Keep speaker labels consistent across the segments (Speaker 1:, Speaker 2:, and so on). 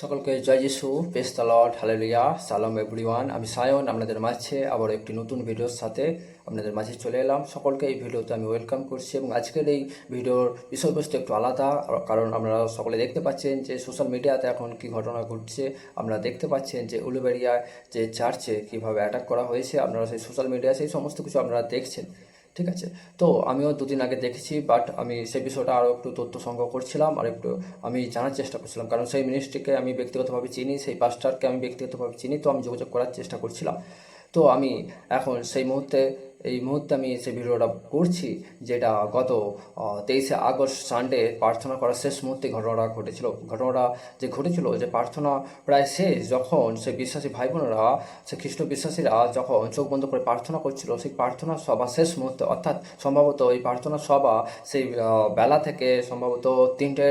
Speaker 1: সকলকে জয় যিশু, praise the Lord, hallelujah, সালাম এভরিওয়ান। আমি সায়ন আপনাদের মাঝে আবার একটি নতুন ভিডিওর সাথে আপনাদের মাঝে চলে এলাম। সকলকে এই ভিডিওতে আমি ওয়েলকাম করছি এবং আজকের এই ভিডিওর বিষয়বস্তু একটু আলাদা, কারণ আপনারা সকলে দেখতে পাচ্ছেন যে সোশ্যাল মিডিয়াতে এখন কি ঘটনা ঘটছে। আপনারা দেখতে পাচ্ছেন যে উলুবেড়িয়ায় যে চার্চে কিভাবে অ্যাটাক করা হয়েছে। আপনারা সেই সোশ্যাল মিডিয়ায় সেই সমস্ত কিছু আপনারা দেখছেন, ঠিক আছে। তো আমিও দুদিন আগে দেখেছি, বাট আমি সেই বিষয়টা আরও একটু তথ্য সংগ্রহ করছিলাম আর একটু আমি জানার চেষ্টা করছিলাম, কারণ সেই মিনিস্ট্রিকে আমি ব্যক্তিগতভাবে চিনি, সেই পাস্টারকে আমি ব্যক্তিগতভাবে চিনি, তো আমি যোগাযোগ করার চেষ্টা করছিলাম। তো আমি এখন এই মুহূর্তে আমি সেই ভিডিওটা করছি, যেটা গত 23শে আগস্ট সানডে প্রার্থনা করার শেষ মুহূর্তে ঘটনাটা ঘটেছিল যে প্রার্থনা প্রায় শেষ, যখন সেই বিশ্বাসী ভাই বোনেরা, সেই খ্রিস্ট বিশ্বাসীরা যখন চোখ বন্ধ করে প্রার্থনা করছিল, সেই প্রার্থনা সভা শেষ মুহূর্তে, অর্থাৎ সম্ভবত এই প্রার্থনা সভা সেই বেলা থেকে সম্ভবত 3টে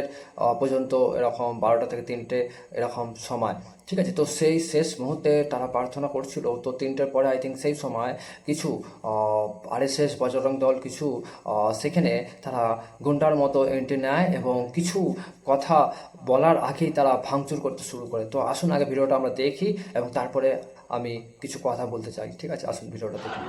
Speaker 1: পর্যন্ত, এরকম 12টা থেকে 3টে এরকম সময়, ঠিক আছে। তো সেই শেষ মুহূর্তে তারা প্রার্থনা করছিল। তো 3টের পরে আই থিঙ্ক সেই সময় কিছু আরএসএস বজরং দল কিছু সেখানে তারা গুন্ডার মতো এন্ট্রি নেয় এবং কিছু কথা বলার আগেই তারা ভাঙচুর করতে শুরু করে। তো আসুন আগে ভিডিওটা আমরা দেখি এবং তারপরে আমি কিছু কথা বলতে চাই, ঠিক আছে। আসুন ভিডিওটা দেখি।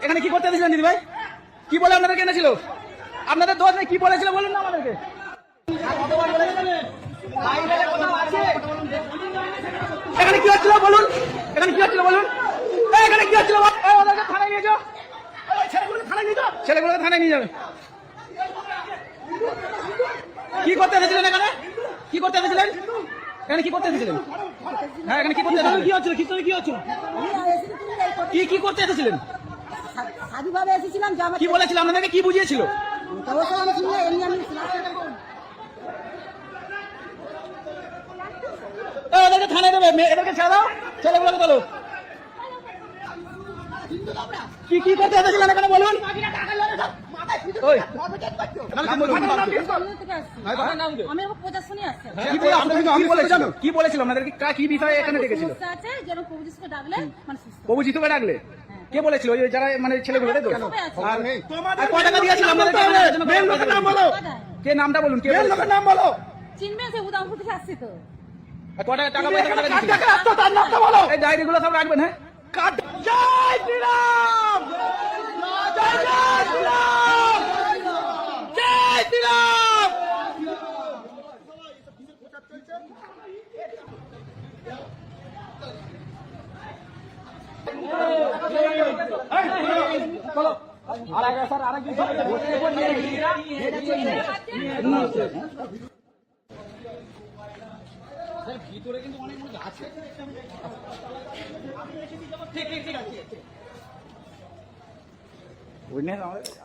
Speaker 2: এখানে কি করতে দিয়েছিলেন দিদি ভাই? কি বলে আপনাদেরকে এনেছিল? আপনাদের দোষ নেই, কি বলেছিল বলুন না আমাদেরকে। এখানে কি হচ্ছিল বলুন, এখানে কি হচ্ছিল বলুন, এখানে কি হচ্ছিল? ওদেরকে থানায় নিয়ে যাও, ছেলেগুলোকে থানায় নিয়ে যাবে। কি করতে এসেছিলেন এখানে? কি করতে এসেছিলেন এখানে? কি করতে এসেছিলেন? হ্যাঁ, এখানে কি করতে এসেছিলেন? কি হচ্ছিল? কি হচ্ছিল? কি করতে এসেছিলেন?
Speaker 3: সাধুভাবে এসেছিলাম।
Speaker 2: কি বলেছিল আপনাদেরকে? কি বুঝিয়েছিল? এদেরকে থানায় দেবে, এদেরকে ছেড়ে দাও, ছেলেগুলোকে তোলো। কি করতে এসেছিলেন এখানে বলুন? কি বলেছিল আপনাদেরকে? কি বিষয়ে এখানে ডেকেছিল? প্রভু যিশুকে ডাকলে কে বলেছিল? ওই যারা মানে ছেলেগুলো, তাই তো? আর কয় টাকা দিয়েছিল আপনাদেরকে? নাম বলো, কে নামটা বলুন, কে লোকের নাম বলো।
Speaker 3: চিনবেন, সে উদাহরণ থেকে আসছে তো।
Speaker 2: কয় টাকা পয়সা তার নামটা বলো। এই ডায়েরিগুলো সব রাখবেন। হ্যাঁ, জয় শ্রীরাম, জয় শ্রীরাম, জয় শ্রীরাম। ভিতরে কিন্তু অনেক মানুষ আছে।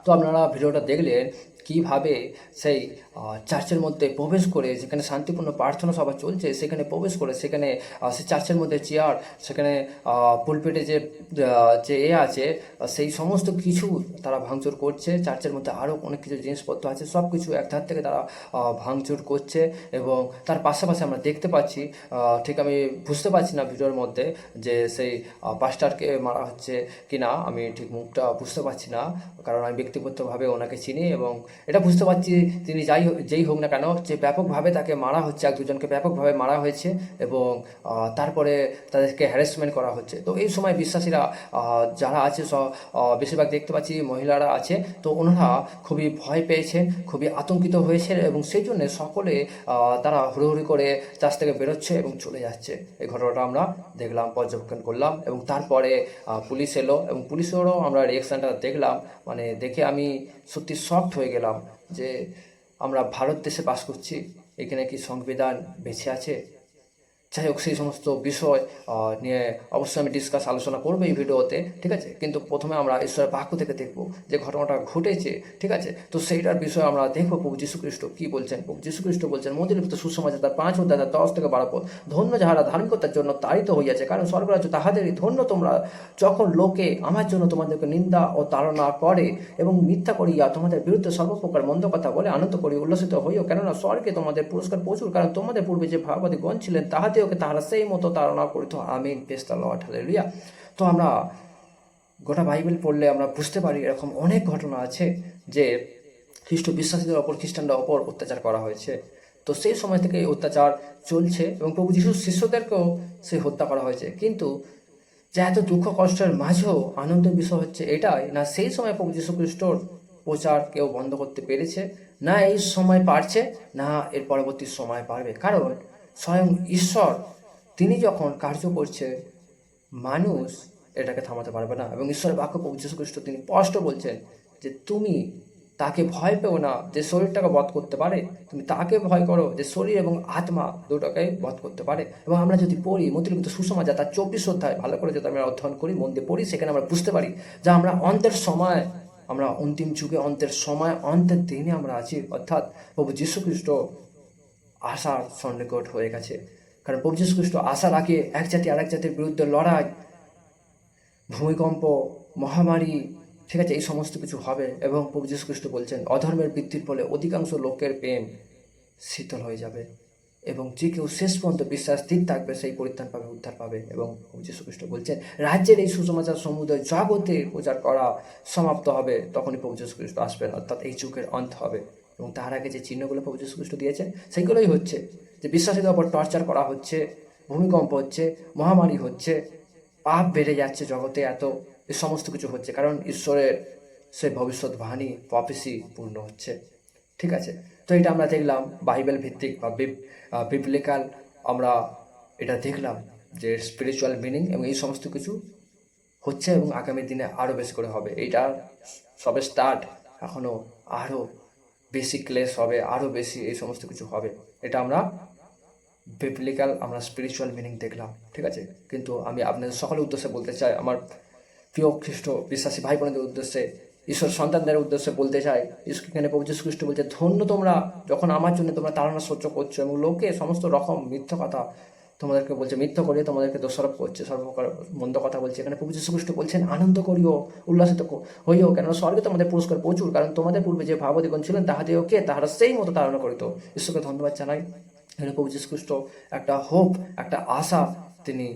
Speaker 1: তো আপনারা ভিডিওটা দেখলেন কিভাবে সেই চার্চের মধ্যে প্রবেশ করে, যেখানে শান্তিপূর্ণ প্রার্থনা সভা চলছে সেখানে প্রবেশ করে, সেখানে সেই চার্চের মধ্যে চেয়ার, সেখানে পুলপিটে যে আছে সেই সমস্ত কিছু তারা ভাঙচুর করছে। চার্চের মধ্যে আরও অনেক কিছু জিনিসপত্র আছে, সব কিছু এক ধার থেকে তারা ভাঙচুর করছে। এবং তার পাশাপাশি আমরা দেখতে পাচ্ছি, ঠিক আমি বুঝতে পারছি না ভিডিওর মধ্যে যে সেই পাস্টারকে মারা হচ্ছে কি না, আমি ঠিক মুখটা বুঝতে পারছি না, কারণ আমি ব্যক্তিগতভাবে ওনাকে চিনি এবং এটা বুঝতে পারছি তিনি যেই হোক না কেন, যে ব্যাপকভাবে তাকে মারা হচ্ছে, এক দুজনকে ব্যাপকভাবে মারা হয়েছে এবং তারপরে তাদেরকে হ্যারাসমেন্ট করা হচ্ছে। তো এই সময় বিশ্বাসীরা যারা আছে বেশিরভাগ দেখতে পাচ্ছি মহিলারা আছে, তো ওনারা খুবই ভয় পেয়েছেন, খুবই আতঙ্কিত হয়েছেন এবং সেই জন্য সকলে তারা হুড়োহুড়ি করে চার্চ থেকে বেরোচ্ছে এবং চলে যাচ্ছে। এই ঘটনাটা আমরা দেখলাম, পর্যবেক্ষণ করলাম এবং তারপরে পুলিশ এলো এবং পুলিশেরও আমরা রিয়েকশানটা দেখলাম। মানে দেখে আমি সত্যি শকড হয়ে গেলাম যে আমরা ভারত দেশে বাস করছি, এখানে কি সংবিধান বেঁচে আছে? যাই হোক, সেই সমস্ত বিষয় নিয়ে অবশ্যই আমি আলোচনা করবো এই ভিডিওতে, ঠিক আছে। কিন্তু প্রথমে আমরা ঈশ্বরের বাক্য থেকে দেখবো যে ঘটনাটা ঘটেছে, ঠিক আছে। তো সেইটার বিষয়ে আমরা দেখবো প্রভু যীশু খ্রিস্ট কি বলছেন। প্রভু যীশু খ্রিস্ট বলছেন মন্দিরলিখিত সুসমাচার তার 5 অধ্যায় 10 থেকে 12 পদ, ধন্য যাহারা ধার্মিকতার জন্য তাড়িত হইয়াছে, কারণ স্বর্গরাজ্য তাহাদেরই। ধন্য তোমরা যখন লোকে আমার জন্য তোমাদেরকে নিন্দা ও তাড়না করে এবং মিথ্যা করিয়া তোমাদের বিরুদ্ধে সর্বপ্রকার মন্দ কথা বলে আনন্দ করি উল্লসিত হইও, কেননা স্বর্গে তোমাদের পুরস্কার প্রচুর, কারণ তোমাদের পূর্বে যে ভাববাদীগণ ছিলেন তাহাদেরকে তাহারা সেই মতো তাড়না করিত। আমিন, প্রেজ দ্য লর্ড, হালেলুয়া। তো আমরা গোটা বাইবেল পড়লে আমরা বুঝতে পারি এরকম অনেক ঘটনা আছে যে খ্রিস্ট বিশ্বাসীদের ওপর, খ্রিস্টানদের ওপর অত্যাচার করা হয়েছে। তো সেই সময় থেকে এই অত্যাচার চলছে এবং প্রভু যীশুর শিষ্যদেরকেও সেই হত্যা করা হয়েছে। কিন্তু যে এত দুঃখ কষ্টের মাঝেও আনন্দের বিষয় হচ্ছে এটাই না, সেই সময় প্রভু যীশু খ্রিস্টর প্রচার কেউ বন্ধ করতে পেরেছে না, এই সময় পারছে না, এর পরবর্তী সময় পারবে। কারণ স্বয়ং ঈশ্বর তিনি যখন কার্য করছে, মানুষ এটাকে থামাতে পারবে না। এবং ঈশ্বরের বাক্য প্রভু যীশু খ্রিস্ট তিনি স্পষ্ট বলছেন যে তুমি তাকে ভয় পেও না যে শরীরটাকে বধ করতে পারে, তুমি তাকে ভয় করো যে শরীর এবং আত্মা দুটোকে বধ করতে পারে। এবং আমরা যদি পড়ি মন্দিরলিখিত সুসমাচার তার 24 অধ্যায় ভালো করে যদি আমরা অধ্যয়ন করি, মন দিয়ে পড়ি, সেখানে আমরা বুঝতে পারি যে আমরা অন্তের সময়, আমরা অন্তিম যুগে, অন্তের সময়, অন্তের দিনে আমরা আছি। অর্থাৎ প্রভু যীশু খ্রিস্ট আসার সন্নিকট হয়ে গেছে। কারণ প্রভু যীশু খ্রিস্ট আসার আগে এক জাতি আরেক জাতির বিরুদ্ধে লড়াই, ভূমিকম্প, মহামারী, ঠিক আছে, এই সমস্ত কিছু হবে। এবং প্রভু যীশু খ্রিস্ট বলছেন অধর্মের বৃদ্ধির ফলে অধিকাংশ লোকের প্রেম শীতল হয়ে যাবে এবং যে কেউ শেষ পর্যন্ত বিশ্বাস স্থির থাকবে সেই পরিত্রাণ পাবে, উদ্ধার পাবে। এবং প্রভু যীশু খ্রিস্ট বলছেন রাজ্যের এই সুসমাচার সমুদয় জগতে প্রচার করা সমাপ্ত হবে, তখনই প্রভু যীশু খ্রিস্ট আসবেন, অর্থাৎ এই যুগের অন্ত হবে। এবং তার আগে যে চিহ্নগুলো প্রভু যীশু খ্রিস্ট দিয়েছেন সেইগুলোই হচ্ছে যে বিশ্বাসীদের ওপর টর্চার করা হচ্ছে, ভূমিকম্প হচ্ছে, মহামারী হচ্ছে, পাপ বেড়ে যাচ্ছে জগতে, এত এই সমস্ত কিছু হচ্ছে কারণ ঈশ্বরের সে ভবিষ্যৎবাণী, প্রফেসি পূর্ণ হচ্ছে, ঠিক আছে। তো এটা আমরা দেখলাম বাইবেল ভিত্তিক বা বিবলিক্যাল, আমরা এটা দেখলাম যে স্পিরিচুয়াল মিনিং এবং এই সমস্ত কিছু হচ্ছে এবং আগামী দিনে আরও বেশি করে হবে। এইটা সবে স্টার্ট, এখনও আরও বেশি ক্লেশ হবে, আরও বেশি এই সমস্ত কিছু হবে। এটা আমরা বিবলিক্যাল, আমরা স্পিরিচুয়াল মিনিং দেখলাম, ঠিক আছে। কিন্তু আমি আপনাদের সকলের উদ্দেশ্যে বলতে চাই, আমার প্রিয় খ্রিস্ট বিশ্বাসী ভাই বোনদের উদ্দেশ্যে, ঈশ্বর সন্তানদের উদ্দেশ্যে বলতে চাই, এখানে প্রভু যীশু খ্রিস্ট বলছে ধন্য তোমরা যখন আমার জন্য তোমরা তাড়না সহ্য করছো এবং লোকে সমস্ত রকম মিথ্যা কথা তোমাদেরকে বলছে, মিথ্যা করে তোমাদেরকে দোষারোপ করছে, সর্বপ্রকার মন্দ কথা বলছে। এখানে প্রভু যীশু খ্রিস্ট বলছেন আনন্দ করিও, উল্লাসিত হইও, কেননা স্বর্গে তোমাদের পুরস্কার প্রচুর, কারণ তোমাদের পূর্বে যে ভাববাদীগণ ছিলেন তাহাদেরকে তাহারা সেই মতো তাড়না করিত। ঈশ্বরকে ধন্যবাদ জানাই। এখানে প্রভু যীশু খ্রিস্ট একটা হোপ, একটা আশা তিনি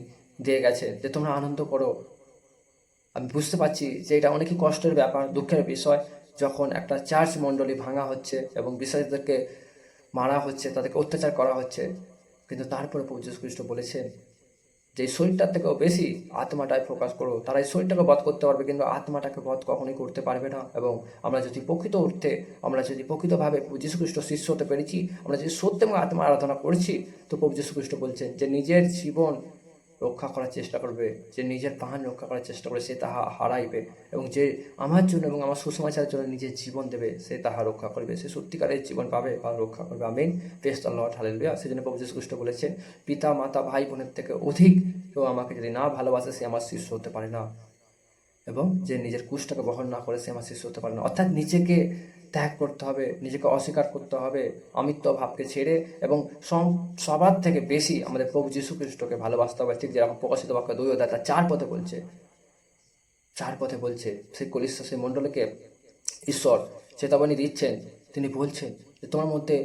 Speaker 1: দিয়ে গেছে যে তোমরা আনন্দ করো। আমি বুঝতে পারছি যে এটা অনেকই কষ্টের ব্যাপার, দুঃখের বিষয়, যখন একটা চার্চ মণ্ডলী ভাঙা হচ্ছে এবং বিশ্বাসীদেরকে মারা হচ্ছে, তাদেরকে অত্যাচার করা হচ্ছে। কিন্তু তারপরে প্রভু যীশু খ্রিস্ট বলেছেন যে এই শরীরটার থেকেও বেশি আত্মাটায় ফোকাস করো। তারা এই শরীরটাকে বধ করতে পারবে কিন্তু আত্মাটাকে বধ কখনোই করতে পারবে না। এবং আমরা যদি প্রকৃত অর্থে, আমরা যদি প্রকৃতভাবে প্রভু যীশু খ্রিস্ট শিষ্য হতে পেরেছি, আমরা যদি সত্য এবং আত্মা আরাধনা করছি, তো প্রভু যীশু খ্রিস্ট বলছেন যে নিজের জীবন রক্ষা করার চেষ্টা করবে, যে নিজের প্রাণ রক্ষা করার চেষ্টা করবে, সে তাহা হারাইবে। এবং যে আমার জন্য এবং আমার সুসমাচারের জন্য নিজের জীবন দেবে, সে তাহা রক্ষা করবে, সে সত্যিকারের জীবন পাবে বা রক্ষা করবে। আমিন, প্রেজ দ্য লর্ড, হালেলুয়া। সেজন্য প্রভু যীশু খ্রিস্ট বলেছেন পিতা মাতা ভাই বোনের থেকে অধিক কেউ আমাকে যদি না ভালোবাসে সে আমার শিষ্য হতে পারে না, এবং যে নিজের কুশটাকে বহন না করে সে আমার শিষ্য হতে পারে না। অর্থাৎ নিজেকে ত্যাগ করতে হবে, নিজেকে অস্বীকার করতে হবে, আমিত্ব ভাবকে ছেড়ে এবং সবার থেকে বেশি আমাদের প্রভু যীশু খ্রিস্টকে ভালোবাসতে হবে। ঠিক যেরকম প্রকাশিত বাক্য 2 অধ্যায় তার 4 পথে বলছে, সেই কলিস্য সেই মণ্ডলীকে ঈশ্বর চেতাবনী দিচ্ছেন। তিনি বলছেন যে তোমার মধ্যে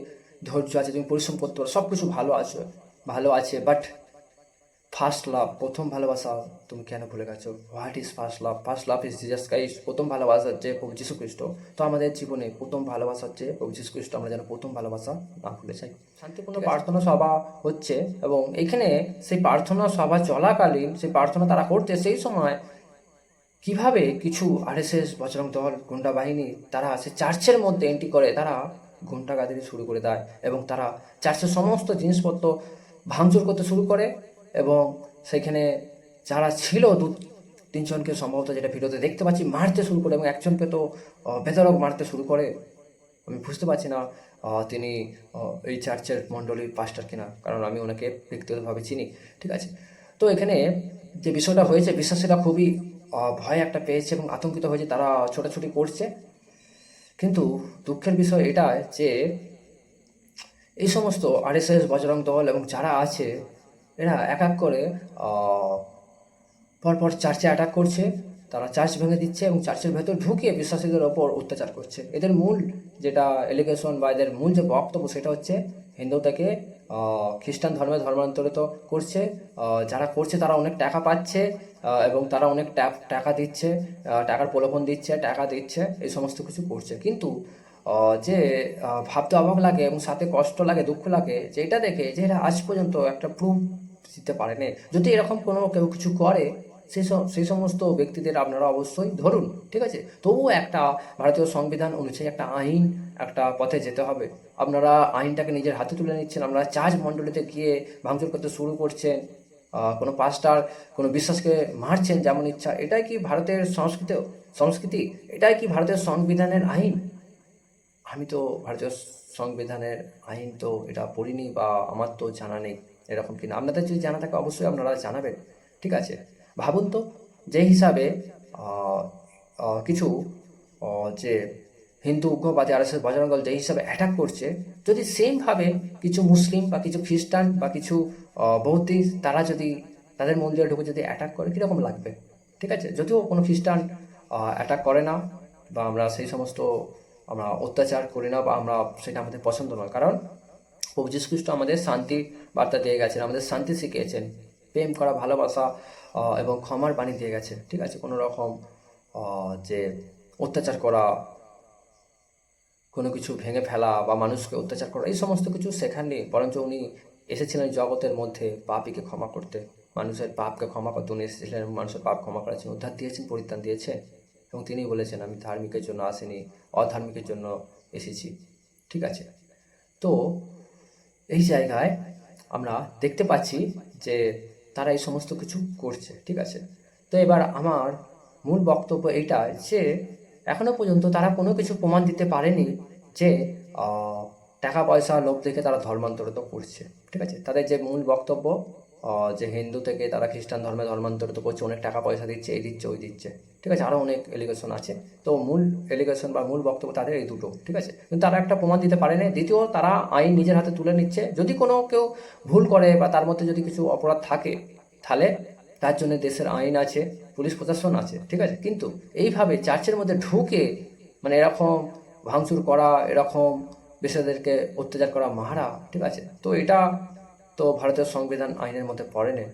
Speaker 1: ধৈর্য আছে, তুমি পরিশ্রম করতে পারো, সব কিছু ভালো আছে, বাট ফার্স্ট লাভ, প্রথম ভালোবাসা তুমি কেন ভুলে গেছো? What is first love? First love is Jesus Christ. প্রথম ভালোবাসার যে প্রভু যীশু খ্রিস্ট। তো আমাদের জীবনে প্রথম ভালোবাসার যে প্রভু যীশু খ্রিস্ট, আমরা যেন প্রথম ভালোবাসা না ভুলে যাই। শান্তিপূর্ণ প্রার্থনা সভা হচ্ছে এবং এখানে সেই প্রার্থনা সভা চলাকালীন সেই প্রার্থনা তারা করতে, সেই সময় কিভাবে কিছু আরএসএস বজরং দল গুন্ডা বাহিনী তারা সে চার্চের মধ্যে এন্ট্রি করে, তারা গুন্ডাগাদি শুরু করে দেয় এবং তারা চার্চের সমস্ত জিনিসপত্র ভাঙচুর করতে শুরু করে এবং সেখানে যারা ছিল 2-3 জনকে সম্ভবত, যেটা ভিডিওতে দেখতে পাচ্ছি, মারতে শুরু করে এবং একজনকে তো বেধড়ক মারতে শুরু করে। আমি বুঝতে পারছি না তিনি এই চার্চের মণ্ডলীর পাস্টার কিনা, কারণ আমি ওনাকে ব্যক্তিগতভাবে চিনি। ঠিক আছে, তো এখানে যে বিষয়টা হয়েছে, বিশ্বাসীরা খুবই ভয় একটা পেয়েছে এবং আতঙ্কিত হয়েছে, তারা ছোটাছুটি করছে। কিন্তু দুঃখের বিষয় এটা যে এই সমস্ত আরএসএস বজরং দল এবং যারা আছে এরা এক এক করে পরপর চার্চে অ্যাটাক করছে, তারা চার্চ ভেঙে দিচ্ছে এবং চার্চের ভেতর ঢুকিয়ে বিশ্বাসীদের ওপর অত্যাচার করছে। এদের মূল যেটা এলিগেশন বা এদের মূল যে বক্তব্য সেটা হচ্ছে হিন্দু থেকে খ্রিস্টান ধর্মে ধর্মান্তরিত করছে। যারা করছে তারা অনেক টাকা পাচ্ছে এবং তারা অনেক টাকা দিচ্ছে, টাকার প্রলোভন দিচ্ছে, টাকা দিচ্ছে, এই সমস্ত কিছু করছে। কিন্তু যে ভাবতে অবাক লাগে এবং সাথে কষ্ট লাগে, দুঃখ লাগে যে এটা দেখে যে এরা আজ পর্যন্ত একটা প্রুফ দিতে পারেনি। যদি এরকম কেউ কিছু করে সেই সমস্ত ব্যক্তিদের আপনারা অবশ্যই ধরুন, ঠিক আছে। তবুও একটা ভারতীয় সংবিধান অনুযায়ী একটা আইন, একটা পথে যেতে হবে। আপনারা আইনটাকে নিজের হাতে তুলে নিচ্ছেন, আপনারা চার্চ মণ্ডলীতে গিয়ে ভাঙচুর করতে শুরু করছেন, কোনো পাস্টার কোনো বিশ্বাসকে মারছেন যেমন ইচ্ছা। এটাই কি ভারতের সংস্কৃতি? এটাই কি ভারতের সংবিধানের আইন? আমি তো ভারতীয় সংবিধানের আইন তো এটা পড়িনি বা আমার তো জানা নেই এরকম কিনা। আপনাদের যদি জানা থাকে অবশ্যই আপনারা জানাবেন, ঠিক আছে। ভাবুন তো, যে হিসাবে কিছু যে হিন্দু উগ্রবাদী আরএসএস বজরং দল যে হিসাবে অ্যাটাক করছে, যদি সেমভাবে কিছু মুসলিম বা কিছু খ্রিস্টান বা কিছু বৌদ্ধিস্ট তারা যদি তাদের মন্দিরে ঢুকে যদি অ্যাটাক করে কীরকম লাগবে? ঠিক আছে, যদিও কোনো খ্রিস্টান অ্যাটাক করে না বা আমরা সেই সমস্ত আমরা অত্যাচার করি না বা আমরা সেটা আমাদের পছন্দ নয়, কারণ প্রভু যীশু খ্রিস্ট আমাদের শান্তি বার্তা দিয়ে গেছেন, আমাদের শান্তি শিখিয়েছেন, প্রেম করা, ভালোবাসা এবং ক্ষমার বাণী দিয়ে গেছে। ঠিক আছে, কোনো রকম যে অত্যাচার করা, কোনো কিছু ভেঙে ফেলা বা মানুষকে অত্যাচার করা, এই সমস্ত কিছু শেখাননি। বরঞ্চ উনি এসেছিলেন জগতের মধ্যে পাপীকে ক্ষমা করতে, মানুষের পাপকে ক্ষমা করতে উনি এসেছিলেন, মানুষের পাপ ক্ষমা করেছেন, উদ্ধার দিয়েছেন, পরিত্রাণ দিয়েছে। এবং তিনি বলেছেন, আমি ধার্মিকের জন্য আসিনি, অধার্মিকের জন্য এসেছি। ঠিক আছে, তো এই জায়গায় আমরা দেখতে পাচ্ছি যে তারা এই সমস্ত কিছু করছে। ঠিক আছে, তো এবার আমার মূল বক্তব্য এইটা যে এখনো পর্যন্ত তারা কোনো কিছু প্রমাণ দিতে পারেনি যে টাকা পয়সা লোভ দেখে তারা ধর্মান্তরিত করছে। ঠিক আছে, তাদের যে মূল বক্তব্য যে হিন্দু থেকে তারা খ্রিস্টান ধর্মে ধর্মান্তরিত করছে, অনেক টাকা পয়সা দিচ্ছে, এই দিচ্ছে, ওই দিচ্ছে। ঠিক আছে, আরও অনেক এলিগেশন আছে। তো মূল এলিগেশন বা মূল বক্তব্য তাদের এই দুটো। ঠিক আছে, কিন্তু তারা একটা প্রমাণ দিতে পারেনি। দ্বিতীয়, তারা আইন নিজের হাতে তুলে নিচ্ছে। যদি কেউ ভুল করে বা তার মধ্যে যদি কিছু অপরাধ থাকে, তাহলে তার জন্য দেশের আইন আছে, পুলিশ প্রশাসন আছে। ঠিক আছে, কিন্তু এইভাবে চার্চের মধ্যে ঢুকে মানে এরকম ভাঙচুর করা, এরকম বিশ্বাসীদেরকে অত্যাচার করা, মারা, ঠিক আছে, তো এটা তো ভারতের সংবিধান আইনের মধ্যে পড়ে না,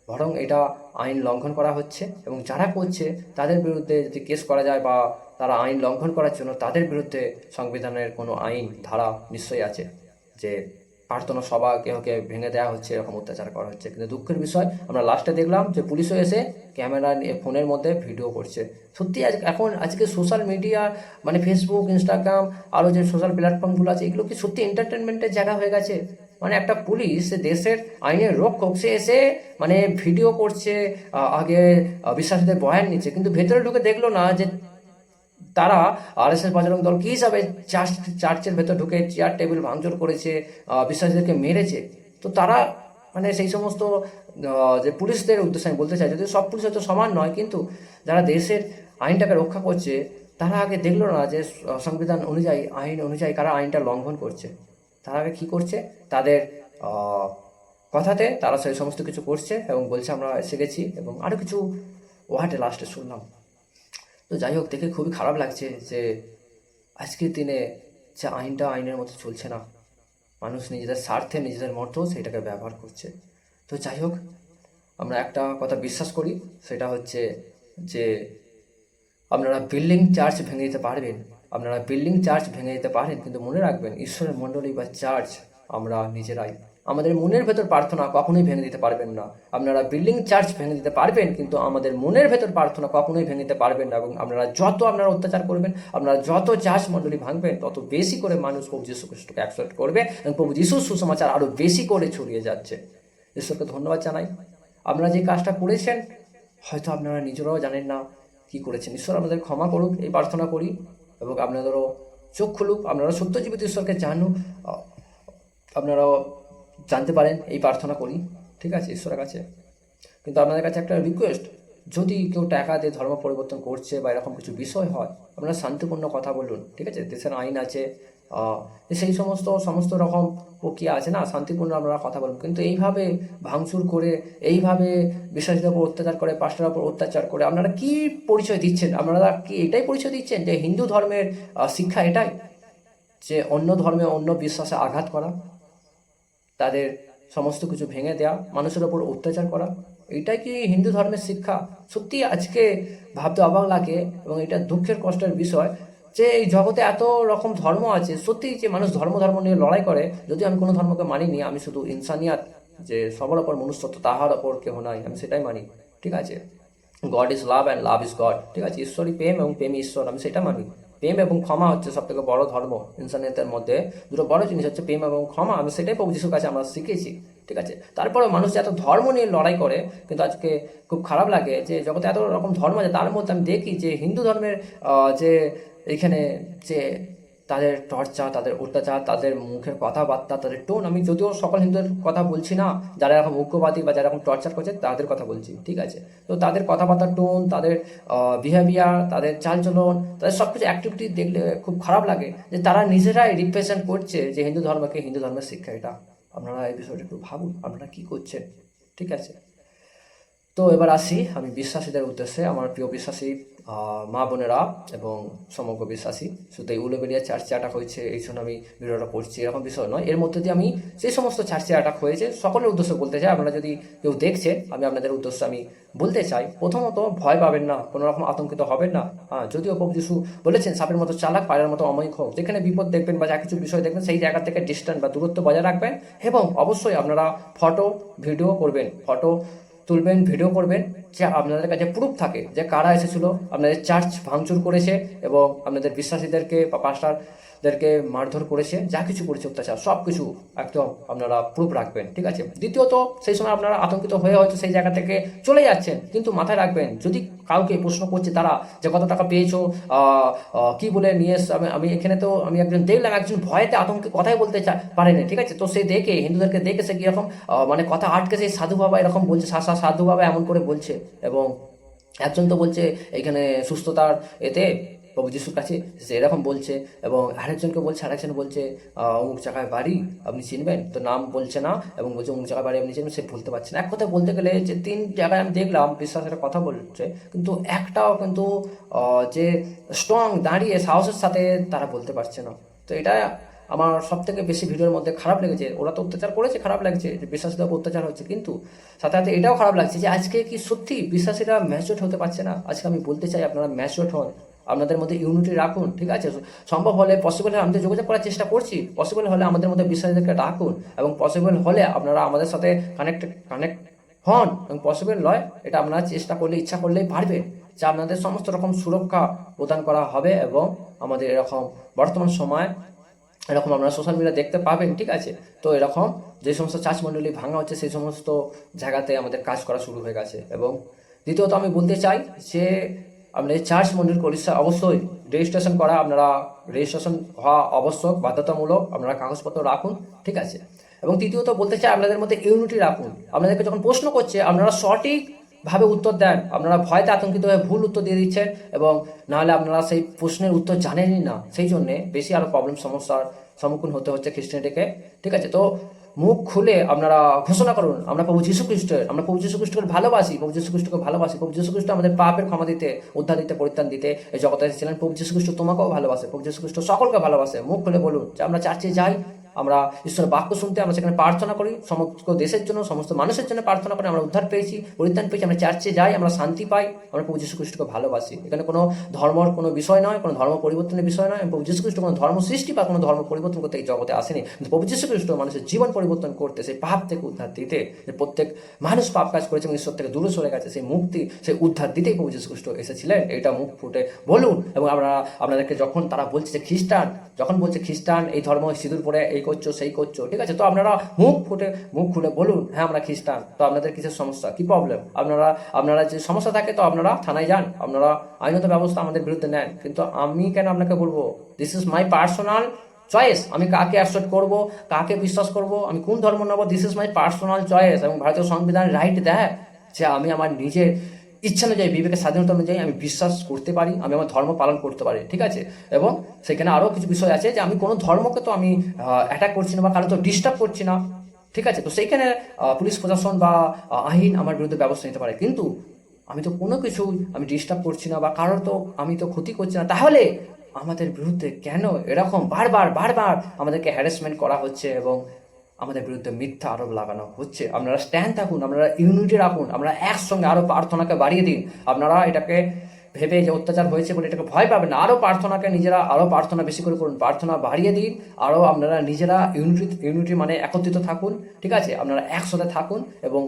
Speaker 1: বরং এটা আইন লঙ্ঘন করা হচ্ছে। এবং যারা করছে তাদের বিরুদ্ধে যদি কেস করা যায় বা তারা আইন লঙ্ঘন করার জন্য তাদের বিরুদ্ধে সংবিধানের কোনো আইন ধারা নিশ্চয়ই আছে, যে প্রার্থনা সভা কেউকে ভেঙে দেওয়া হচ্ছে, এরকম অত্যাচার করা হচ্ছে। কিন্তু দুঃখের বিষয় আমরা লাস্টে দেখলাম যে পুলিশও এসে ক্যামেরা নিয়ে ফোনের মধ্যে ভিডিও করছে। সত্যি আজকে সোশ্যাল মিডিয়া মানে ফেসবুক, ইনস্টাগ্রাম, আরও যে সোশ্যাল প্ল্যাটফর্মগুলো আছে, এগুলো কি সত্যি এন্টারটেনমেন্টের জায়গা হয়ে গেছে? মানে একটা পুলিশ, দেশের আইনের রক্ষক, সে এসে মানে ভিডিও করছে, আগে বিশ্বাসীদের বয়ান নিচ্ছে, কিন্তু ভেতরে ঢুকে দেখলো না যে তারা আরএসএস বজরং দল কী হিসাবে চার্চের ভেতর ঢুকে চেয়ার টেবিল ভাঙচুর করেছে, বিশ্বাসীদেরকে মেরেছে। তো তারা মানে সেই সমস্ত যে পুলিশদের উদ্দেশ্যে আমি বলতে চাই, যদি সব পুলিশ হয়তো সমান নয়, কিন্তু যারা দেশের আইনটাকে রক্ষা করছে তারা আগে দেখলো না যে সংবিধান অনুযায়ী আইন অনুযায়ী কারা আইনটা লঙ্ঘন করছে। তারা আগে কী করছে, তাদের কথাতে তারা সেই সমস্ত কিছু করছে এবং বলছে আমরা এসে গেছি, এবং আরও কিছু ওয়ার্ডে লাস্টে শুনলাম। তো যাই হোক, দেখে খুবই খারাপ লাগছে যে আজকের দিনে যে আইনটা আইনের মতো চলছে না, মানুষ নিজেদের স্বার্থে নিজেদের মতো সেটাকে ব্যবহার করছে। তো যাই হোক, আমরা একটা কথা বিশ্বাস করি, সেটা হচ্ছে যে আপনারা বিল্ডিং চার্চ ভেঙে দিতে পারবেন, আপনারা বিল্ডিং চার্চ ভেঙে দিতে পারেন, কিন্তু মনে রাখবেন ঈশ্বরের মণ্ডলী বা চার্চ আমরা নিজেরাই। আমাদের মনের ভেতর প্রার্থনা কখনোই ভেঙে দিতে পারবেন না। আপনারা বিল্ডিং চার্চ ভেঙে দিতে পারবেন, কিন্তু আমাদের মনের ভেতর প্রার্থনা কখনোই ভেঙে দিতে পারবেন না। এবং আপনারা অত্যাচার করবেন, আপনারা যত চার্চ মণ্ডলী ভাঙবেন, তত বেশি করে মানুষ প্রভু যীশু খ্রিস্টকে অ্যাকসেপ্ট করবে এবং প্রভু যীশুর সুসমাচার আরও বেশি করে ছড়িয়ে যাচ্ছে। ঈশ্বরকে ধন্যবাদ জানাই। আপনারা যে কাজটা করেছেন হয়তো আপনারা নিজেরাও জানেন না কি করেছেন। ঈশ্বর আমাদের ক্ষমা করুক, এই প্রার্থনা করি, এবং আপনাদেরও চোখ খুলুক, আপনারা সত্যজীবিত ঈশ্বরকে জানুক, আপনারাও জানতে পারেন, এই প্রার্থনা করি, ঠিক আছে, ঈশ্বরের কাছে। কিন্তু আপনাদের কাছে একটা রিকোয়েস্ট, যদি কেউ টাকা দিয়ে ধর্ম পরিবর্তন করছে বা এরকম কিছু বিষয় হয়, আপনারা শান্তিপূর্ণ কথা বলুন, ঠিক আছে। দেশের আইন আছে, সেই সমস্ত রকম প্রক্রিয়া আছে না, শান্তিপূর্ণ আপনারা কথা বলুন। কিন্তু এইভাবে ভাঙচুর করে, এইভাবে বিশ্বাসীদের উপর অত্যাচার করে, পাস্টারের উপর অত্যাচার করে আপনারা কি পরিচয় দিচ্ছেন? আপনারা কি এটাই পরিচয় দিচ্ছেন যে হিন্দু ধর্মের শিক্ষা এটাই, যে অন্য ধর্মে অন্য বিশ্বাসে আঘাত করা, তাদের সমস্ত কিছু ভেঙে দেওয়া, মানুষের ওপর অত্যাচার করা, এটাই কি হিন্দু ধর্মের শিক্ষা? সত্যি আজকে ভাবতে অবাক লাগে, এবং এটা দুঃখের কষ্টের বিষয় যে এই জগতে এত রকম ধর্ম আছে। সত্যি যে মানুষ ধর্ম নিয়ে লড়াই করে, যদি আমি কোনো ধর্মকে মানিনি, আমি শুধু ইনসানিয়াত, যে সবার ওপর মনুষ্যত্ব, তাহার ওপর কেহ নাই, আমি সেটাই মানি, ঠিক আছে। God is love and love is god, ঠিক আছে। ঈশ্বরই প্রেম এবং প্রেমই ঈশ্বর, আমি সেটা মানি। প্রেম এবং ক্ষমা হচ্ছে সব থেকে বড় ধর্ম। ইনসানিয়তের মধ্যে দুটো বড় জিনিস হচ্ছে প্রেম এবং ক্ষমা, আমি সেটাই প্রভু যীশুর কাছে আমরা শিখেছি, ঠিক আছে। তারপরে মানুষ এত ধর্ম নিয়ে লড়াই করে, কিন্তু আজকে খুব খারাপ লাগে যে জগতে এত রকম ধর্ম আছে, তার মধ্যে আমি দেখি যে হিন্দু ধর্মের যে এইখানে যে তাদের টর্চার, তাদের অত্যাচার, তাদের মুখের কথাবার্তা, তাদের টোন, আমি যদিও সকল হিন্দুদের কথা বলছি না, যারা এরকম উগ্রবাদী বা যারা এরকম টর্চার করছে তাদের কথা বলছি, ঠিক আছে। তো তাদের কথাবার্তার টোন, তাদের বিহেভিয়ার, তাদের চালচলন, তাদের সব কিছু অ্যাক্টিভিটি দেখলে খুব খারাপ লাগে যে তারা নিজেরাই রিপ্রেজেন্ট করছে যে হিন্দু ধর্মকে, হিন্দু ধর্মের শিক্ষা এটা। আপনারা এই বিষয়টা একটু ভাবুন, আপনারা কী করছেন, ঠিক আছে। তো এবার আসি আমি বিশ্বাসীদের উদ্দেশ্যে, আমার প্রিয় বিশ্বাসী মা বোনেরা এবং সমগ্র বিশ্বাসী, শুধু এই উলুবেড়িয়া চার্চে অ্যাটাক হয়েছে এই জন্য আমি ভিডিওটা করছি, এরকম বিষয় নয়। এর মধ্যে দিয়ে আমি সেই সমস্ত চার্চে অ্যাটাক হয়েছে সকলের উদ্দেশ্যে বলতে চাই। আপনারা যদি কেউ দেখছে, আমি আপনাদের উদ্দেশ্যে আমি বলতে চাই, প্রথমত ভয় পাবেন না, কোনো রকম আতঙ্কিত হবেন না। যদিও প্রভু যীশু বলেছেন সাপের মতো চালাক, পায়ের মতো অমায়িক হোক। যেখানে বিপদ দেখবেন বা যা কিছু বিষয় দেখবেন, সেই জায়গা থেকে ডিস্টেন্স বা দূরত্ব বজায় রাখবেন, এবং অবশ্যই আপনারা ফটো ভিডিও করবেন, ফটো তুলবেন, ভিডিও করবেন, যে আপনাদের কাছে প্রুফ থাকে যে কারা এসেছিল, আপনাদের চার্চ ভাঙচুর করেছে এবং আপনাদের বিশ্বাসীদেরকে বা পাস্টারদেরকে মারধর করেছে, যা কিছু করেছে অত্যাচার, সব কিছু একদম আপনারা প্রুফ রাখবেন, ঠিক আছে। দ্বিতীয়ত, সেই সময় আপনারা আতঙ্কিত হয়ে হয়তো সেই জায়গা থেকে চলে যাচ্ছেন, কিন্তু মাথায় রাখবেন, যদি কাউকে প্রশ্ন করছে তারা যে কত টাকা পেয়েছো, কি বলে নিয়ে এসছো, আমি এখানে তো আমি একজন দেখলাম, একজন ভয়েতে আতঙ্কে কথাই বলতে পারেনি, ঠিক আছে। তো সে দেখে, হিন্দুদেরকে দেখে সে কীরকম মানে কথা আটকে, সেই সাধু বাবা এরকম বলছে, সাধু বাবা এমন করে বলছে, এবং একজন তো বলছে এইখানে সুস্থতার এতে প্রভু যীশুর কাছে, সে এরকম বলছে, এবং আরেকজনকে বলছে, আরেকজন বলছে অমুক জায়গায় বাড়ি আপনি চিনবেন, তো নাম বলছে না, এবং বলছে অমুক জায়গায় বাড়ি আপনি চিনবেন, সে বলতে পারছে না। এক কথা বলতে গেলে যে 3 জায়গায় আমি দেখলাম বিশ্বাসের কথা বলছে, কিন্তু একটাও কিন্তু যে স্ট্রং দাঁড়িয়ে সাহসের সাথে তারা বলতে পারছে না। তো এটা আমার সব থেকে বেশি ভিডিওর মধ্যে খারাপ লেগেছে। ওরা তো অত্যাচার করেছে, খারাপ লাগছে যে বিশ্বাসীদের উপর অত্যাচার হচ্ছে, কিন্তু সাথে সাথে এটাও খারাপ লাগছে যে আজকে কি সত্যি বিশ্বাসীরা ম্যাচিওর হতে পারছে না। আজকে আমি বলতে চাই আপনারা ম্যাচিওর হন, আপনাদের মধ্যে ইউনিটি রাখুন, ঠিক আছে। সম্ভব হলে, পসিবল হলে আমাদের যোগাযোগ করার চেষ্টা করছি, পসিবল হলে আমাদের মধ্যে বিশ্বাসীদেরকে রাখুন, এবং পসিবল হলে আপনারা আমাদের সাথে কানেক্ট হন, এবং পসিবল নয় এটা আপনারা চেষ্টা করলে, ইচ্ছা করলেই পারবেন, যে আপনাদের সমস্ত রকম সুরক্ষা প্রদান করা হবে। এবং আমাদের এরকম বর্তমান সময় এরকম আপনারা সোশ্যাল মিডিয়া দেখতে পাবেন, ঠিক আছে। তো এরকম যে সমস্ত চার্চ মণ্ডলী ভাঙা হচ্ছে, সেই সমস্ত জায়গাতে আমাদের কাজ করা শুরু হয়ে গেছে। এবং দ্বিতীয়ত আমি বলতে চাই যে আপনাদের চার্চ মন্দির কলিসা অবশ্যই রেজিস্ট্রেশন করা, আপনারা রেজিস্ট্রেশন হওয়া আবশ্যক, বাধ্যতামূলক, আপনারা কাগজপত্র রাখুন, ঠিক আছে। এবং তৃতীয়ত বলতে চাই আপনাদের মধ্যে ইউনিটি রাখুন। আপনাদেরকে যখন প্রশ্ন করছে, আপনারা সঠিক ভাবে উত্তর দেন, আপনারা ভয়তে আতঙ্কিত হয়ে ভুল উত্তর দিয়ে দিচ্ছেন এবং নাহলে আপনারা সেই প্রশ্নের উত্তর জানেনই না, সেই জন্যে বেশি আরও প্রবলেম সমস্যার সম্মুখীন হতে হচ্ছে খ্রিস্টানিটিকে। ঠিক আছে, তো মুখ খুলে আপনারা ঘোষণা করুন আমরা প্রভু যীশু খ্রিস্টের, আমরা প্রভু যীশু খ্রিস্টকে ভালোবাসি, প্রভু যীশু খ্রিস্টকে ভালোবাসি, প্রভু যীশু খ্রিস্ট আমাদের পাপের ক্ষমা দিতে, উদ্ধার দিতে, পরিত্রাণ দিতে এই জগতে এসেছিলেন। প্রভু যীশু খ্রিস্ট তোমাকেও ভালোবাসে, প্রভু যীশু খ্রিস্ট সকলকে ভালোবাসে। মুখ খুলে বলুন যে আমরা চার্চে যাই, আমরা ঈশ্বরের বাক্য শুনতে, আমরা সেখানে প্রার্থনা করি, সমস্ত দেশের জন্য, সমস্ত মানুষের জন্য প্রার্থনা করি, আমরা উদ্ধার পেয়েছি, পরিত্রাণ পেয়েছি, আমরা চার্চে যাই, আমরা শান্তি পাই, আমরা প্রভু যীশু খ্রিস্টকে ভালোবাসি। এখানে কোনো ধর্মর কোনো বিষয় নয়, কোনো ধর্ম পরিবর্তনের বিষয় নয়। প্রভু যীশু খ্রিস্ট কোনো ধর্ম সৃষ্টি বা কোনো ধর্ম পরিবর্তন করতে এই জগতে আসেনি, কিন্তু প্রভু যীশু খ্রিস্ট মানুষের জীবন পরিবর্তন করতে, সেই পাপ থেকে উদ্ধার দিতে, যে প্রত্যেক মানুষ পাপ কাজ করেছে এবং ঈশ্বর থেকে দূরে সরে গেছে, সেই মুক্তি, সেই উদ্ধার দিতেই প্রভু যীশু খ্রিস্ট এসেছিলেন। এটা মুখ ফুটে বলুন। এবং আপনাদেরকে যখন তারা বলছে যে খ্রিস্টান, যখন বলছে খ্রিস্টান এই ধর্ম সিঁদুর পরে এই করছো সেই করছো, ঠিক আছে, তো আপনারা মুখ খুলে বলুন হ্যাঁ আমরা খ্রিস্টান। তো আপনাদের কিসের সমস্যা, কি প্রবলেম? আপনারা যে সমস্যা থাকে তো আপনারা থানায় যান, আপনারা আইনত ব্যবস্থা আমাদের বিরুদ্ধে নেন, কিন্তু আমি কেন আপনাকে বলবো? This is my personal choice, আমি কাকে অ্যাকসেপ্ট করব, কাকে বিশ্বাস করব, আমি কোন ধর্ম নেব, this is my personal choice. এবং ভারতীয় সংবিধান রাইট দেয় যে আমি আমার নিজের ইচ্ছা অনুযায়ী, বিবেকের স্বাধীনতা অনুযায়ী আমি বিশ্বাস করতে পারি, আমি আমার ধর্ম পালন করতে পারি। ঠিক আছে, এবং সেখানে আরও কিছু বিষয় আছে যে আমি কোনো ধর্মকে তো আমি অ্যাটাক করছি না বা কারো তো ডিস্টার্ব করছি না। ঠিক আছে, তো সেইখানে পুলিশ প্রশাসন বা আইন আমার বিরুদ্ধে ব্যবস্থা নিতে পারে, কিন্তু আমি তো কোনো কিছু আমি ডিস্টার্ব করছি না বা কারোর তো আমি তো ক্ষতি করছি না। তাহলে আমাদের বিরুদ্ধে কেন এরকম বারবার আমাদেরকে হ্যারাসমেন্ট করা হচ্ছে এবং আমাদের বিরুদ্ধে মিথ্যা আরোপ লাগানো হচ্ছে? আপনারা স্ট্যান্ড থাকুন, আপনারা ইউনিটি রাখুন, আপনারা একসঙ্গে আরও প্রার্থনাকে বাড়িয়ে দিন। আপনারা এটাকে ভেবে যে অত্যাচার হয়েছে বলে এটাকে ভয় পাবেন না, আরও প্রার্থনাকে নিজেরা আরও প্রার্থনা বেশি করে করুন, প্রার্থনা বাড়িয়ে দিন, আরও আপনারা নিজেরা ইউনিটি মানে একত্রিত থাকুন। ঠিক আছে, আপনারা একসাথে থাকুন এবং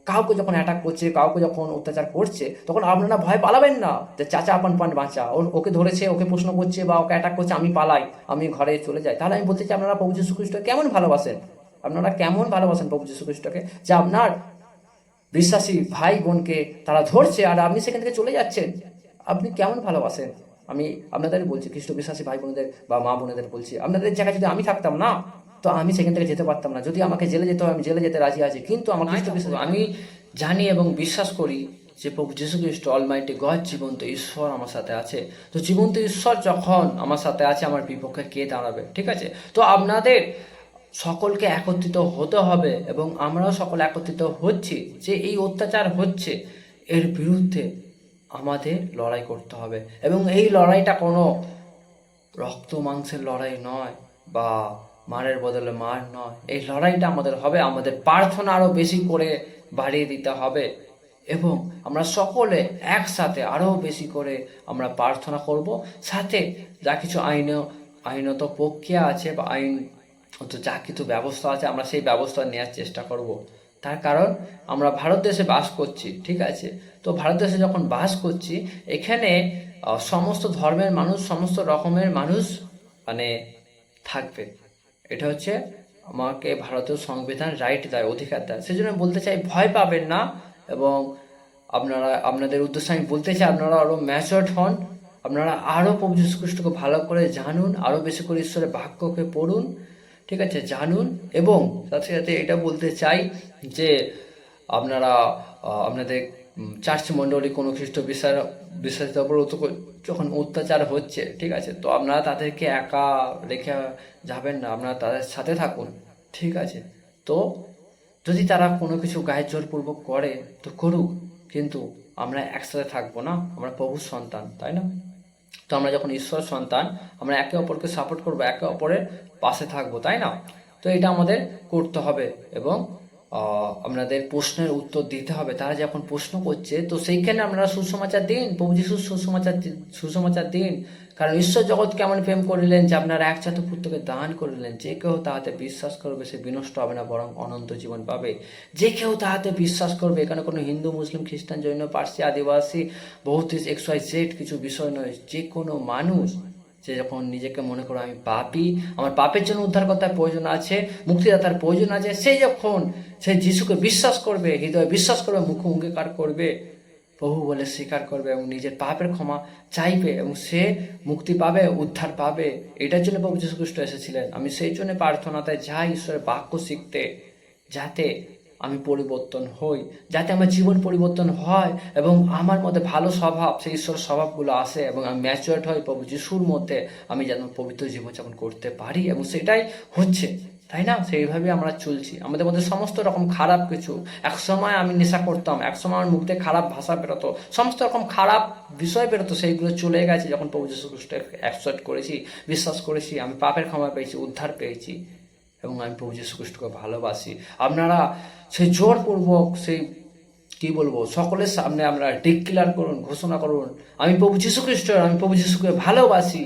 Speaker 1: কাউকে যখন অ্যাটাক করছে, কাউকে যখন অত্যাচার করছে, তখন আপনারা ভয় পালাবেন না যে চাচা আপন পান বাঁচা, ওকে ধরেছে, ওকে প্রশ্ন করছে বা ওকে অ্যাটাক করছে, আমি পালাই, আমি ঘরে চলে যাই। তাহলে আমি বলতে চাই আপনারা প্রভু যীশু খ্রিস্টকে কেমন ভালোবাসেন? আপনারা কেমন ভালোবাসেন প্রভু যীশু খ্রিস্টকে, যে আপনার বিশ্বাসী ভাই বোনকে তারা ধরছে আর আপনি সেখান থেকে চলে যাচ্ছেন? আপনি কেমন ভালোবাসেন? আমি আপনাদের বলছি, খ্রিস্ট বিশ্বাসী ভাই বোনদের বা মা বোনেদের বলছি, আপনাদের জায়গায় যদি আমি থাকতাম না, তো আমি সেখান থেকে যেতে পারতাম না। যদি আমাকে জেলে যেতে হয় আমি জেলে যেতে রাজি আছি, কিন্তু আমার খ্রিস্ট বিশ্বাস, আমি জানি এবং বিশ্বাস করি যে প্রভু যীশু খ্রিস্ট অলমাইটি গড, জীবন্ত ঈশ্বর আমার সাথে আছে। তো জীবন্ত ঈশ্বর যখন আমার সাথে আছে, আমার বিপক্ষে কে দাঁড়াবে? ঠিক আছে, তো আপনাদের সকলকে একত্রিত হতে হবে এবং আমরাও সকল একত্রিত হচ্ছি যে এই অত্যাচার হচ্ছে এর বিরুদ্ধে আমাদের লড়াই করতে হবে। এবং এই লড়াইটা কোনো রক্ত মাংসের লড়াই নয় বা মারের বদলে মার নয়, এই লড়াইটা আমাদের হবে, আমাদের প্রার্থনা আরও বেশি করে বাড়িয়ে দিতে হবে এবং আমরা সকলে একসাথে আরও বেশি করে আমরা প্রার্থনা করব। সাথে যা কিছু আইনত প্রক্রিয়া আছে বা আইন তো যা কিছু ব্যবস্থা আছে আমরা সেই ব্যবস্থা নেওয়ার চেষ্টা করব। তার কারণ আমরা ভারত দেশে বাস করছি, ঠিক আছে, তো ভারত দেশে যখন বাস করছি এখানে সমস্ত ধর্মের মানুষ, সমস্ত রকমের মানুষ মানে থাকবে। এটা হচ্ছে আমাকে ভারতীয় সংবিধান রাইট দেয়, অধিকার দেয়। সেই জন্য বলতে চাই ভয় পাবেন না এবং আপনাদের উদ্দেশ্যে আমি বলতে চাই আপনারা আরও ম্যাচিওর্ড হন, আপনারা আরও প্রভু যীশু খ্রিস্টকে ভালো করে জানুন, আরও বেশি করে ঈশ্বরের বাক্যকে পড়ুন, ঠিক আছে, জানুন। এবং সাথে সাথে এটা বলতে চাই যে আপনারা আপনাদের চার্চ মণ্ডলী কোনো খ্রিস্ট বিশ্বাসের উপর যখন অত্যাচার হচ্ছে, ঠিক আছে, তো আপনারা তাদেরকে একা রেখে যাবেন না, আপনারা তাদের সাথে থাকুন। ঠিক আছে, তো যদি তারা কোনো কিছু গায়ের জোরপূর্বক করে তো করুক, কিন্তু আমরা একসাথে থাকবো না? আমরা প্রভুর সন্তান, তাই না? তো আমরা যখন ঈশ্বর সন্তান, আমরা একে অপরকে সাপোর্ট করবো, একে অপরের পাশে থাকবো, তাই না? তো এটা আমাদের করতে হবে এবং আপনাদের প্রশ্নের উত্তর দিতে হবে। তারা যখন প্রশ্ন করছে তো সেইখানে আপনারা সুসমাচার দিন, প্রভু যিশুর সুসমাচার দিন। কারণ ঈশ্বর জগৎ কেমন প্রেম করিলেন যে আপনারা একজাত পুত্রকে দান করিলেন, যে কেউ তাহাতে বিশ্বাস করবে সে বিনষ্ট হবে না বরং অনন্ত জীবন পাবে। যে কেউ তাহাতে বিশ্বাস করবে, এখানে কোনো হিন্দু, মুসলিম, খ্রিস্টান, জৈন, পার্সি, আদিবাসী, বহুত XYZ কিছু বিষয় নয়। যে কোনো মানুষ সে যখন নিজেকে মনে করে আমি পাপী, আমার পাপের জন্য উদ্ধারকর্তার প্রয়োজন আছে, মুক্তিদাতার প্রয়োজন আছে, সে যখন সে যিশুকে বিশ্বাস করবে, হৃদয়ে বিশ্বাস করবে, মুখে অঙ্গীকার করবে, প্রভু বলে স্বীকার করবে এবং নিজের পাপের ক্ষমা চাইবে এবং সে মুক্তি পাবে, উদ্ধার পাবে। এটার জন্য প্রভু যীশু খ্রিস্ট এসেছিলেন। আমি সেই জন্য প্রার্থনাতে যাই ঈশ্বরের বাক্য শিখতে, যাতে আমি পরিবর্তন হই, যাতে আমার জীবন পরিবর্তন হয় এবং আমার মধ্যে ভালো স্বভাব, সেই ঈশ্বর স্বভাবগুলো আসে এবং আমি ম্যাচিওর্ড হই প্রভু যিশুর মধ্যে, আমি যেন পবিত্র জীবনযাপন করতে পারি এবং সেটাই হচ্ছে, তাই না? সেইভাবে আমরা চলছি। আমাদের মধ্যে সমস্ত রকম খারাপ কিছু, একসময় আমি নেশা করতাম, একসময় আমার মুখ থেকে খারাপ ভাষা বেরোতো, সমস্ত রকম খারাপ বিষয় বেরোতো, সেইগুলো চলে গেছে যখন প্রভু যীশু খ্রিস্টকে অ্যাকসেপ্ট করেছি, বিশ্বাস করেছি, আমি পাপের ক্ষমা পেয়েছি, উদ্ধার পেয়েছি এবং আমি প্রভু যীশু খ্রিস্টকে ভালোবাসি। আপনারা সেই জোরপূর্বক সেই কি বলবো, সকলের সামনে আমরা ডিক্লেয়ার করুন, ঘোষণা করুন, আমি প্রভু যীশু খ্রিস্ট, আমি প্রভু যীশুকে ভালোবাসি,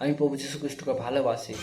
Speaker 1: আমি প্রভু যীশু খ্রিস্টকে ভালোবাসি।